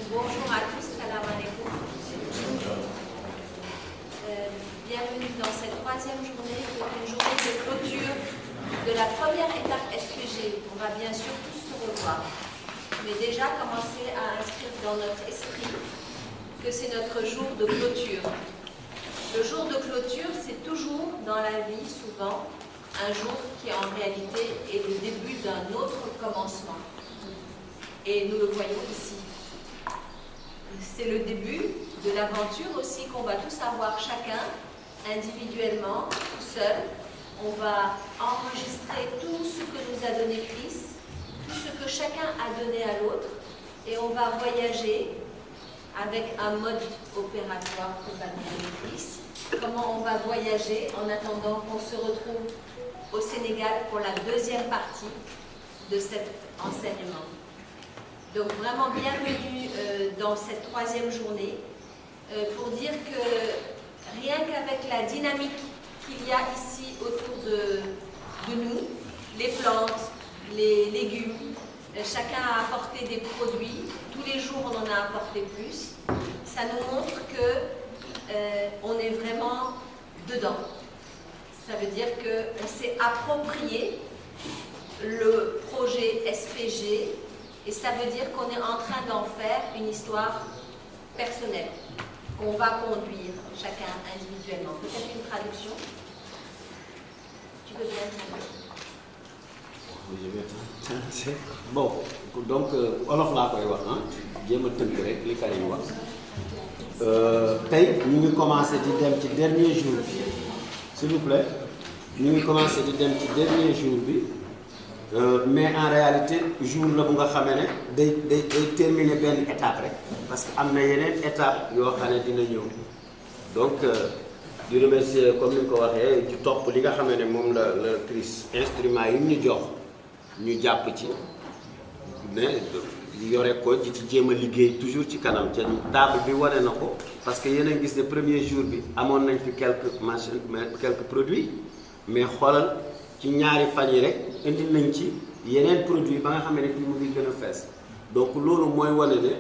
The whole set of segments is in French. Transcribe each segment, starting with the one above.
Bonjour à tous, salam alaikum. Bienvenue dans cette troisième journée, une journée de clôture de la première étape SPG. On va bien sûr tous se revoir, mais déjà commencer à inscrire dans notre esprit que c'est notre jour de clôture. Le jour de clôture, c'est toujours dans la vie, souvent, un jour qui en réalité est le début d'un autre commencement. Et nous le voyons ici. C'est le début de l'aventure aussi qu'on va tous avoir chacun, individuellement, tout seul. On va enregistrer tout ce que nous a donné Chris, tout ce que chacun a donné à l'autre, et on va voyager avec un mode opératoire que va nous donner Chris. Comment on va voyager en attendant qu'on se retrouve au Sénégal pour la deuxième partie de cet enseignement. Donc vraiment bienvenue dans cette troisième journée pour dire que rien qu'avec la dynamique qu'il y a ici autour de nous, les plantes, les légumes, chacun a apporté des produits, tous les jours on en a apporté plus, ça nous montre que on est vraiment dedans. Ça veut dire qu'on s'est approprié le projet SPG. Et ça veut dire qu'on est en train d'en faire une histoire personnelle, qu'on va conduire chacun individuellement. Peut-être une traduction? Tu veux bien traduire? Bon, donc, olof laa koy wax jéem a tënk rek li Karim wax. Tey ñu ngi commencé di dem ci dernier jour bi, s'il vous plaît. Ñu ngi commencé di dem ci dernier jour bi. Mais en réalité jour la bu nga xamee ne day terminer benn étape rek parce que am na yeneen étape yoo xam ne dina ñëw donc di remercier comme ni nga ko waxee ci topp li nga xamee ne moom la Chris instrument yi ñu jox ñu jàpp ci ne yore ko ci jéem a liggéey toujours ci kanam ca table bi wane na ko parce que yéen a gis ne premier jour bi amoon nañ fi quelques machines quelques produits mais xoolal ci ñaari fan yi rek indi nañ ci yeneen produit ba nga xam ne fii mu ngi gën a fees donc loolu mooy wane ne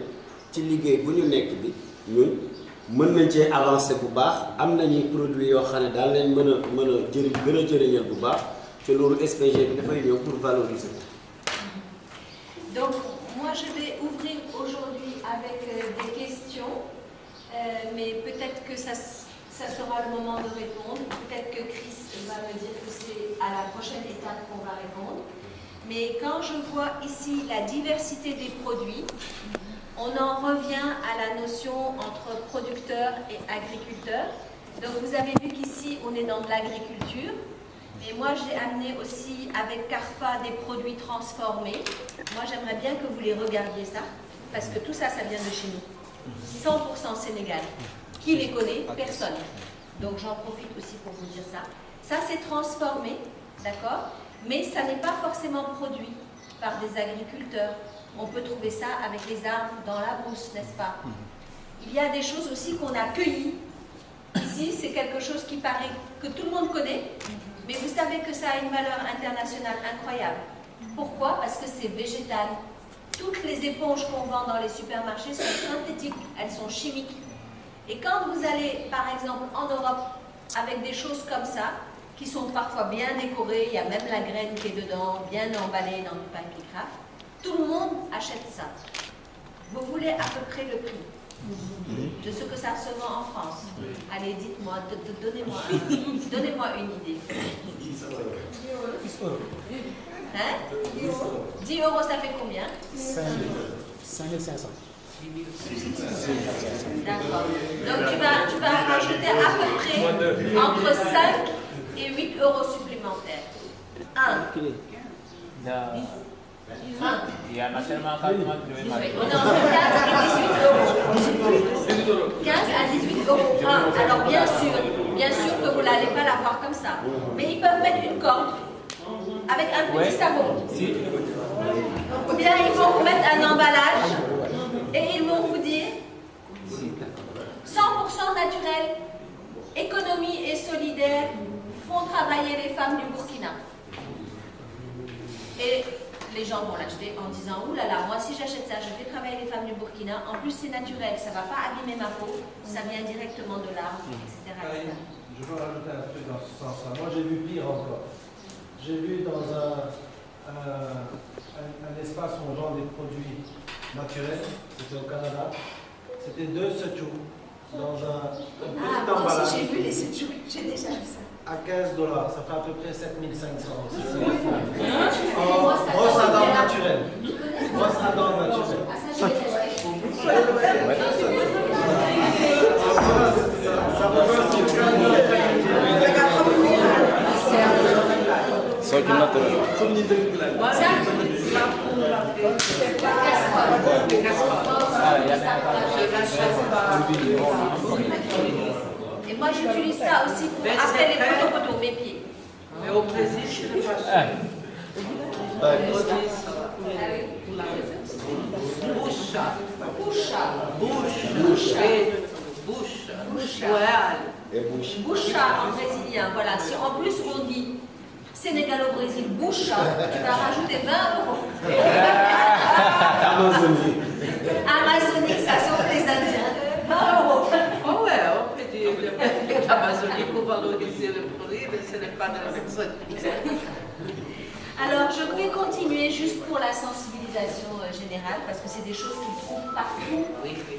ci liggéey bu ñu nekk bi ñun mën nañ cee avancer bu baax am nañuy produit yoo xam ne daal leen mën a jëriñ gën a jëriñal bu baax te loolu SPG bi dafay ñëw pour valoriser. Donc moi je vais ouvrir aujourd'hui avec des questions, mais peut-être que ça sera le moment de répondre. Peut-être que Chris va me dire que c'est à la prochaine étape qu'on va répondre. Mais quand je vois ici la diversité des produits, on en revient à la notion entre producteur et agriculteur. Donc vous avez vu qu'ici on est dans de l'agriculture. Mais moi j'ai amené aussi avec Carfa des produits transformés. Moi j'aimerais bien que vous les regardiez ça, parce que tout ça, ça vient de chez nous. 100% Sénégal. Qui les connaît? Personne. Donc j'en profite aussi pour vous dire ça. Ça c'est transformé, d'accord? Mais ça n'est pas forcément produit par des agriculteurs. On peut trouver ça avec les arbres dans la brousse, n'est-ce pas? Il y a des choses aussi qu'on a cueillies. Ici, c'est quelque chose qui paraît que tout le monde connaît, mais vous savez que ça a une valeur internationale incroyable. Pourquoi? Parce que c'est végétal. Toutes les éponges qu'on vend dans les supermarchés sont synthétiques, elles sont chimiques. Et quand vous allez, par exemple, en Europe, avec des choses comme ça, qui sont parfois bien décorées, il y a même la graine qui est dedans, bien emballée dans du papier craft, tout le monde achète ça. Vous voulez à peu près le prix de ce que ça se vend en France? Allez, dites-moi, donnez-moi une idée. 10 euros. Hein? 10 euros, ça fait combien? 5500. D'accord. Donc tu vas rajouter à peu près entre 5 et 8 euros supplémentaires. 1. Il y a naturellement 4 mois de On est entre 15 et 18 euros. 15 à 18 euros. 1. Alors bien sûr que vous n'allez pas l'avoir comme ça. Mais ils peuvent mettre une corde avec un petit savon. Ou bien ils vont vous mettre un emballage et ils vont vous dire 100% naturel, économie et solidaire font travailler les femmes du Burkina. Et les gens vont l'acheter en disant « Ouh là là, moi si j'achète ça, je fais travailler les femmes du Burkina, en plus c'est naturel, ça ne va pas abîmer ma peau, ça vient directement de l'arbre, etc. etc. » Je veux rajouter un truc dans ce sens-là. Moi, j'ai vu pire encore. J'ai vu dans un espace où on vend des produits naturels, c'était au Canada. C'était 2 sechou dans un petit Ah, moi emballage. aussi j'ai vu les sechou, j'ai déjà vu ça. À $15, ça fait à peu près 7500. Moi, Brosse à dents naturelle. Brosse à dents naturelle. Ah, ça, je l'ai acheté. Só que natural. Et moi j'utilise ça aussi pour après les poteaux, mes pieds. Mais au Brésil, c'est le pas Boucha en brésilien, voilà. Si en plus on dit Sénégal-au-Brésil, boucha, tu vas rajouter 20 €. Amazonie. Amazonie, ça sauve les Indiens. 20 €. Oh ouais, on peut dire que l'Amazonie pour valoriser le produit, mais ce n'est pas de l'Amazonie. Alors, je vais continuer juste pour la sensibilisation générale, parce que c'est des choses qu'ils trouvent partout,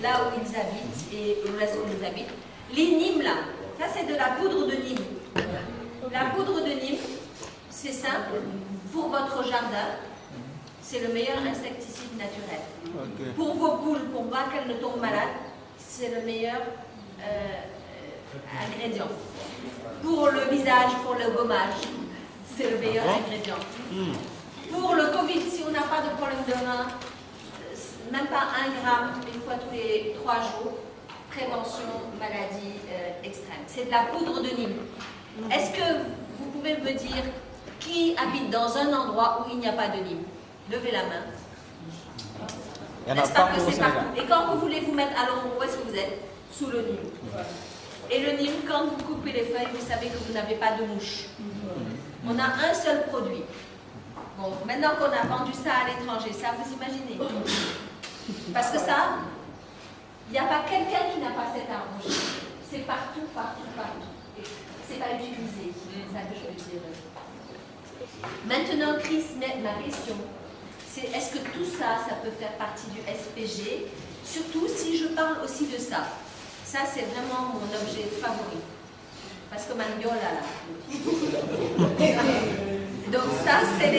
là où ils habitent et où est-ce qu'ils habitent. Les Nîmes, là, ça c'est de la poudre de Nîmes. La poudre de Nîmes, c'est simple, pour votre jardin, c'est le meilleur insecticide naturel. Ok. Pour vos poules, pour pas qu'elles ne tombent malades, c'est le meilleur ingrédient. Pour le visage, pour le gommage, c'est le meilleur ingrédient. Pour le Covid, si on n'a pas de problème de rein, même pas 1 gramme, une fois tous les 3 jours, prévention maladie extrême. C'est de la poudre de Nîmes. Est-ce que vous pouvez me dire qui habite dans un endroit où il n'y a pas de Nîmes? Levez la main. Il y en a N'est-ce pas que partout au c'est Sénégal. partout? Et quand vous voulez vous mettre à l'ombre, où est-ce que vous êtes? Sous le Nîmes. Et le Nîmes, quand vous coupez les feuilles, vous savez que vous n'avez pas de mouches. On a un seul produit. Bon, maintenant qu'on a vendu ça à l'étranger, ça vous imaginez? Parce que ça, il n'y a pas quelqu'un qui n'a pas cet arbre. C'est partout, partout, partout. C'est pas utilisé. C'est ça que je veux dire. Maintenant, Chris, ma question, c'est est-ce que tout ça, ça peut faire partie du SPG? Surtout si je parle aussi de ça. Ça, c'est vraiment mon objet favori. Parce que Mandiola, là. Donc ça, c'est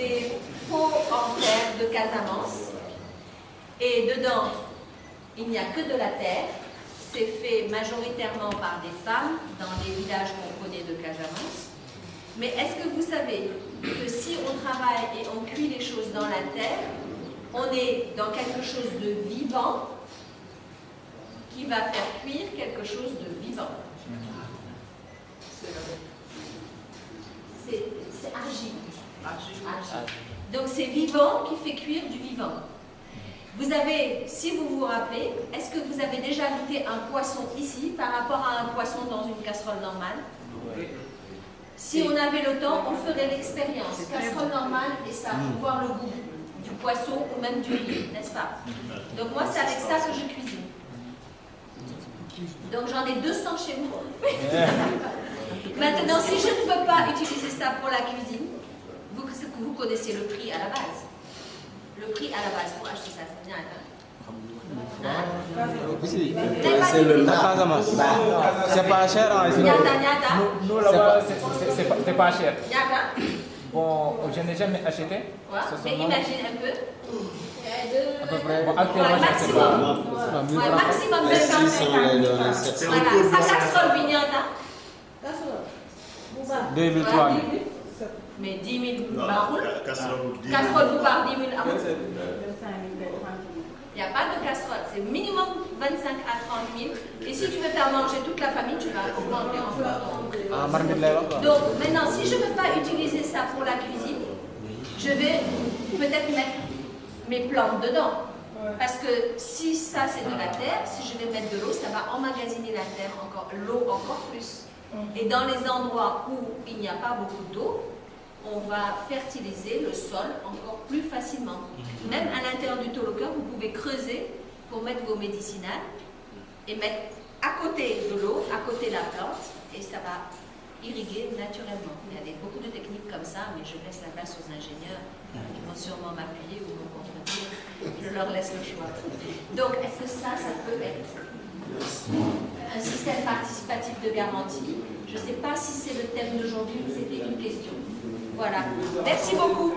des pots en terre de Casamance. Et dedans, il n'y a que de la terre. C'est fait majoritairement par des femmes dans les villages qu'on connaît de Casamance. Mais est-ce que vous savez que si on travaille et on cuit les choses dans la terre, on est dans quelque chose de vivant qui va faire cuire quelque chose de vivant? C'est argile. Argile. Donc c'est vivant qui fait cuire du vivant. Vous avez, si vous vous rappelez, est-ce que vous avez déjà goûté un poisson ici par rapport à un poisson dans une casserole normale? Si on avait le temps, on ferait l'expérience. Casserole normale et ça, pour voir le goût du poisson ou même du riz, n'est-ce pas? Donc moi, c'est avec ça que je cuisine. Donc j'en ai 200 chez moi. Maintenant, si je ne peux pas utiliser ça pour la cuisine, vous connaissez le prix à la base. Le prix à la base pour acheter ça, c'est bien. C'est le Casamance. C'est pas cher hein, ici. Nyata. Nous là-bas, c'est pas cher. Nyata. Bon, je n'ai jamais acheté. Ouais. Ce sont Mais non- imagine un peu. à peu près. Bon, Ouais, actuellement, je ne sais pas. maximum. Ouais, maximum 250. Voilà. Ça casserole vignata. 2000, 3000. Mais 10 000 baroul. Casserole vous par 10 000 amou. Il n'y a pas de casserole. C'est minimum 25 à 30 000. Et si tu veux faire manger toute la famille, tu vas augmenter encore. Ah, marmite lay wax quoi. Donc maintenant, si je ne veux pas utiliser ça pour la cuisine, je vais peut-être mettre mes plantes dedans. Parce que si ça c'est de la terre, si je vais mettre de l'eau, ça va emmagasiner la terre encore, l'eau encore plus. Et dans les endroits où il n'y a pas beaucoup d'eau, on va fertiliser le sol encore plus facilement. Même à l'intérieur du taureau-cœur, vous pouvez creuser pour mettre vos médicinales et mettre à côté de l'eau, à côté de la plante, et ça va irriguer naturellement. Il y a beaucoup de techniques comme ça, mais je laisse la place aux ingénieurs qui vont sûrement m'appuyer ou me contredire. Je leur laisse le choix. Donc, est-ce que ça peut être un système participatif de garantie? Je ne sais pas si c'est le thème d'aujourd'hui, mais c'était une question. Voilà. Merci beaucoup.